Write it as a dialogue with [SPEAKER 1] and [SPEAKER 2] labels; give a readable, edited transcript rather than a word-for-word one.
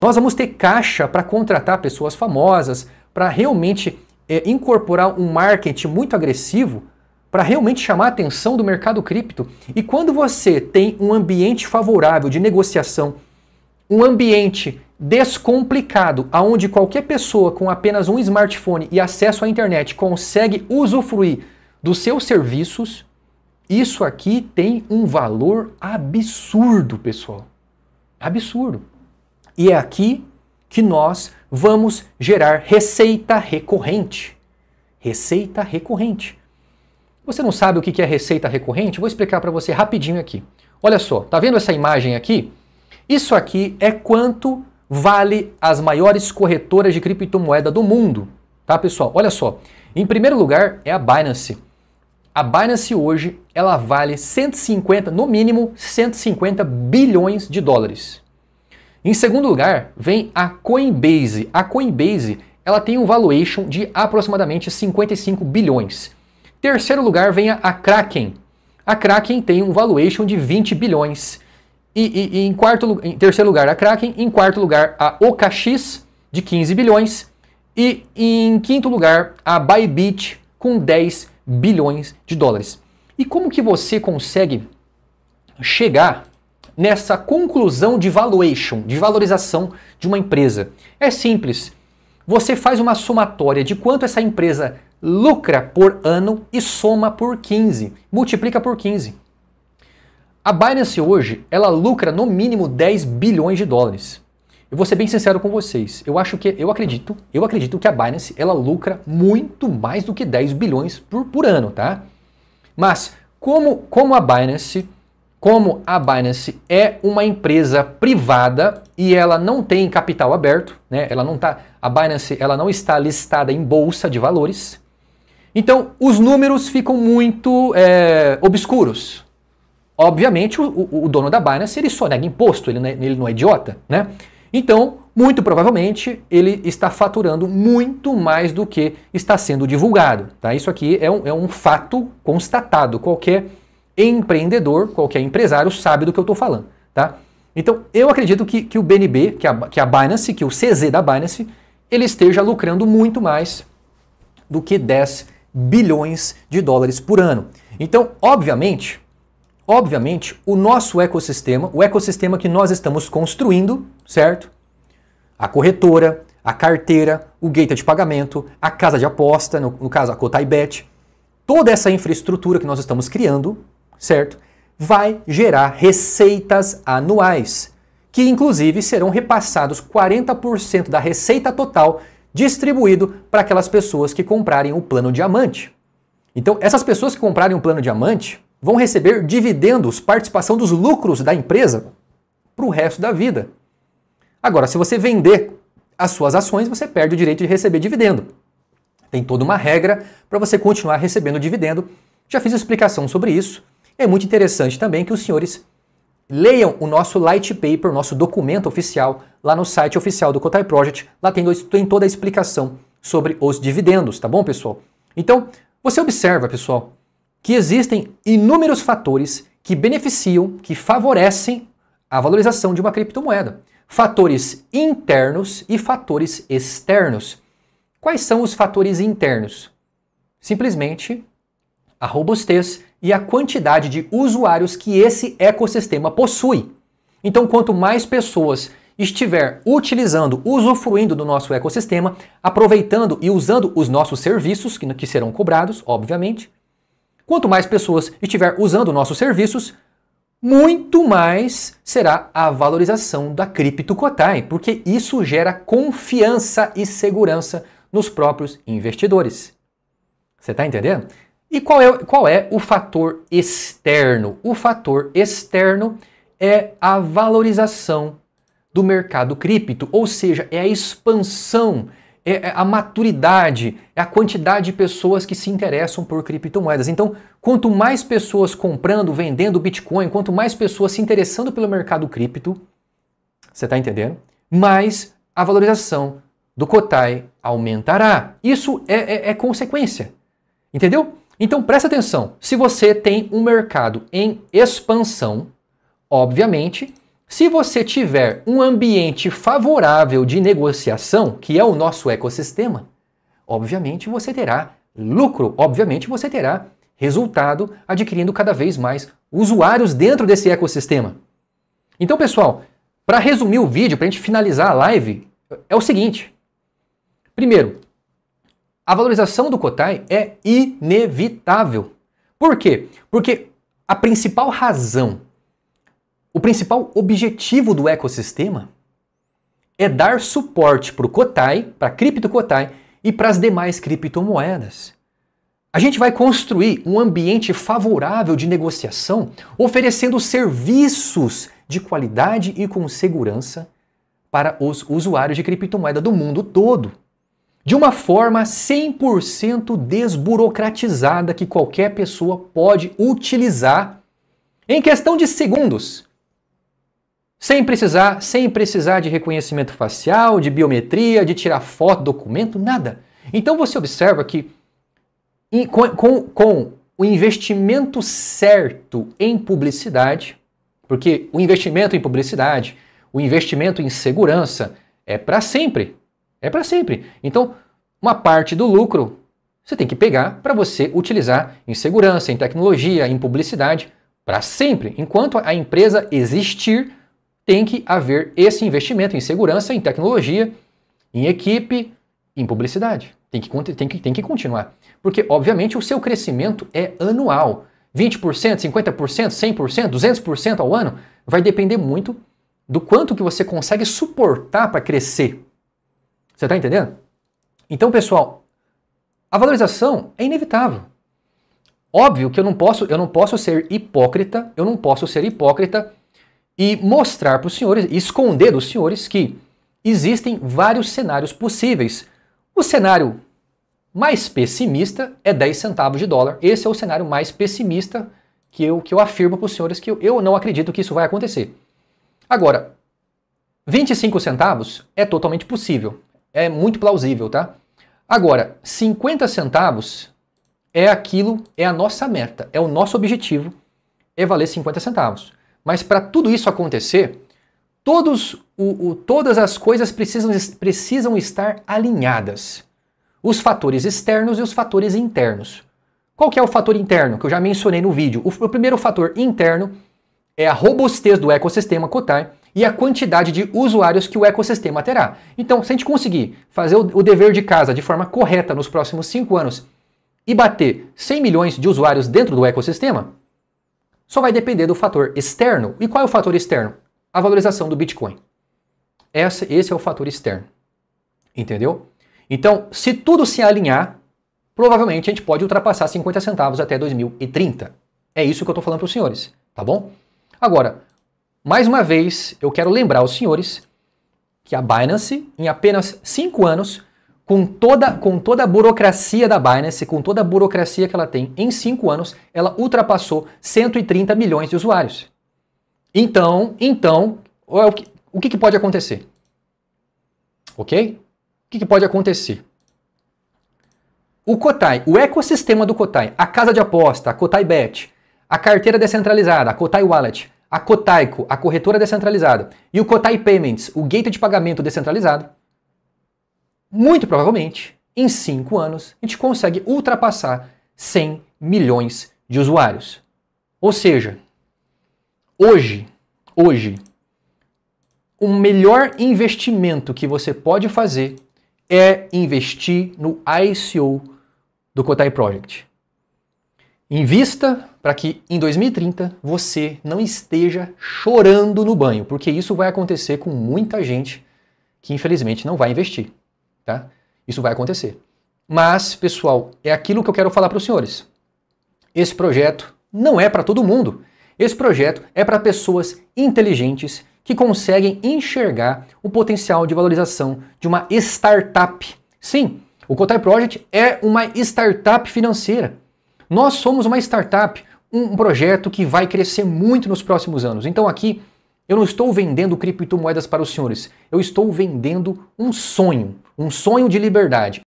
[SPEAKER 1] Nós vamos ter caixa para contratar pessoas famosas, para realmente incorporar um marketing muito agressivo, para realmente chamar a atenção do mercado cripto. E quando você tem um ambiente favorável de negociação, um ambiente descomplicado, onde qualquer pessoa com apenas um smartphone e acesso à internet consegue usufruir dos seus serviços, isso aqui tem um valor absurdo, pessoal. Absurdo. E é aqui que nós vamos gerar receita recorrente. Receita recorrente. Você não sabe o que é receita recorrente? Vou explicar para você rapidinho aqui. Olha só, tá vendo essa imagem aqui? Isso aqui é quanto vale as maiores corretoras de criptomoeda do mundo, tá, pessoal? Olha só, em primeiro lugar é a Binance. A Binance hoje, ela vale 150, no mínimo 150 bilhões de dólares. Em segundo lugar, vem a Coinbase. A Coinbase, ela tem um valuation de aproximadamente 55 bilhões. Terceiro lugar vem a Kraken. A Kraken tem um valuation de 20 bilhões. E em terceiro lugar a Kraken, em quarto lugar a OKX de 15 bilhões e em quinto lugar a Bybit com 10 bilhões de dólares. E como que você consegue chegar nessa conclusão de valuation, de valorização de uma empresa? É simples. Você faz uma somatória de quanto essa empresa lucra por ano e soma por 15, multiplica por 15. A Binance hoje, ela lucra no mínimo 10 bilhões de dólares. Eu vou ser bem sincero com vocês. Eu acredito que a Binance, ela lucra muito mais do que 10 bilhões por ano, tá? Mas como a Binance é uma empresa privada e ela não tem capital aberto, né? A Binance, ela não está listada em bolsa de valores. Então, os números ficam muito obscuros. Obviamente, o dono da Binance, ele só nega imposto, ele não é idiota, né? Então, muito provavelmente, ele está faturando muito mais do que está sendo divulgado, tá? Isso aqui é um fato constatado. Qualquer empreendedor, qualquer empresário sabe do que eu estou falando, tá? Então, eu acredito que o BNB, que a Binance, que o CZ da Binance, ele esteja lucrando muito mais do que 10 bilhões de dólares por ano. Então, obviamente, o nosso ecossistema, o ecossistema que nós estamos construindo, certo? A corretora, a carteira, o gateway de pagamento, a casa de aposta, no caso a Cotaibet, toda essa infraestrutura que nós estamos criando, certo? Vai gerar receitas anuais, que inclusive serão repassados 40% da receita total distribuído para aquelas pessoas que comprarem o plano diamante. Então, essas pessoas que comprarem o plano diamante vão receber dividendos, participação dos lucros da empresa para o resto da vida. Agora, se você vender as suas ações, você perde o direito de receber dividendo. Tem toda uma regra para você continuar recebendo dividendo. Já fiz explicação sobre isso. É muito interessante também que os senhores leiam o nosso Light Paper, o nosso documento oficial, lá no site oficial do Cotai Project. Lá tem toda a explicação sobre os dividendos, tá bom, pessoal? Então, você observa, pessoal, que existem inúmeros fatores que beneficiam, que favorecem a valorização de uma criptomoeda. Fatores internos e fatores externos. Quais são os fatores internos? Simplesmente a robustez e a quantidade de usuários que esse ecossistema possui. Então, quanto mais pessoas estiver utilizando, usufruindo do nosso ecossistema, aproveitando e usando os nossos serviços, que serão cobrados, obviamente, quanto mais pessoas estiver usando nossos serviços, muito mais será a valorização da Crypto Cotai, porque isso gera confiança e segurança nos próprios investidores. Você está entendendo? E qual é o fator externo? O fator externo é a valorização do mercado cripto, ou seja, é a expansão, é a maturidade, é a quantidade de pessoas que se interessam por criptomoedas. Então, quanto mais pessoas comprando, vendendo Bitcoin, quanto mais pessoas se interessando pelo mercado cripto, você está entendendo? Mais a valorização do Cotai aumentará. Isso é consequência, entendeu? Então, presta atenção. Se você tem um mercado em expansão, obviamente, Se você tiver um ambiente favorável de negociação, que é o nosso ecossistema, obviamente você terá lucro, obviamente você terá resultado adquirindo cada vez mais usuários dentro desse ecossistema. Então, pessoal, para resumir o vídeo, para a gente finalizar a live, é o seguinte. Primeiro, a valorização do Cotai é inevitável. Por quê? Porque a principal razão, o principal objetivo do ecossistema é dar suporte para o Cotai, para a cripto Cotai e para as demais criptomoedas. A gente vai construir um ambiente favorável de negociação, oferecendo serviços de qualidade e com segurança para os usuários de criptomoeda do mundo todo, de uma forma 100% desburocratizada que qualquer pessoa pode utilizar em questão de segundos, sem precisar de reconhecimento facial, de biometria, de tirar foto, documento, nada. Então você observa que com o investimento certo em publicidade, porque o investimento em publicidade, o investimento em segurança é para sempre. É para sempre. Então, uma parte do lucro você tem que pegar para você utilizar em segurança, em tecnologia, em publicidade, para sempre. Enquanto a empresa existir, tem que haver esse investimento em segurança, em tecnologia, em equipe, em publicidade. Tem que continuar. Porque, obviamente, o seu crescimento é anual. 20%, 50%, 100%, 200% ao ano vai depender muito do quanto que você consegue suportar para crescer. Você está entendendo? Então, pessoal, a valorização é inevitável. Óbvio que eu não posso ser hipócrita, e mostrar para os senhores, esconder dos senhores que existem vários cenários possíveis. O cenário mais pessimista é 10 centavos de dólar. Esse é o cenário mais pessimista que eu afirmo para os senhores que eu não acredito que isso vai acontecer. Agora, 25 centavos é totalmente possível. É muito plausível, tá? Agora, 50 centavos é a nossa meta, é o nosso objetivo, é valer 50 centavos. Mas para tudo isso acontecer, todas as coisas precisam estar alinhadas. Os fatores externos e os fatores internos. Qual que é o fator interno que eu já mencionei no vídeo? O primeiro fator interno é a robustez do ecossistema Cotai e a quantidade de usuários que o ecossistema terá. Então, se a gente conseguir fazer o dever de casa de forma correta nos próximos 5 anos e bater 100 milhões de usuários dentro do ecossistema, só vai depender do fator externo. E qual é o fator externo? A valorização do Bitcoin. Esse é o fator externo. Entendeu? Então, se tudo se alinhar, provavelmente a gente pode ultrapassar 50 centavos até 2030. É isso que eu estou falando para os senhores, tá bom? Agora, mais uma vez, eu quero lembrar aos senhores que a Binance, em apenas 5 anos, com toda a burocracia da Binance, com toda a burocracia que ela tem, em 5 anos, ela ultrapassou 130 milhões de usuários. Então, o que pode acontecer? Ok? O que pode acontecer? O Cotai, o ecossistema do Cotai, a casa de aposta, a Cotai Bet, a carteira descentralizada, a Cotai Wallet, a Cotaico, a corretora descentralizada, e o Cotai Payments, o gateway de pagamento descentralizado, muito provavelmente, em 5 anos, a gente consegue ultrapassar 100 milhões de usuários. Ou seja, hoje, o melhor investimento que você pode fazer é investir no ICO do Cotai Project. Invista para que em 2030 você não esteja chorando no banho, porque isso vai acontecer com muita gente que infelizmente não vai investir. Tá? Isso vai acontecer. Mas, pessoal, é aquilo que eu quero falar para os senhores. Esse projeto não é para todo mundo. Esse projeto é para pessoas inteligentes que conseguem enxergar o potencial de valorização de uma startup. Sim, o Cotai Project é uma startup financeira. Nós somos uma startup, um projeto que vai crescer muito nos próximos anos. Então aqui eu não estou vendendo criptomoedas para os senhores. Eu estou vendendo um sonho de liberdade.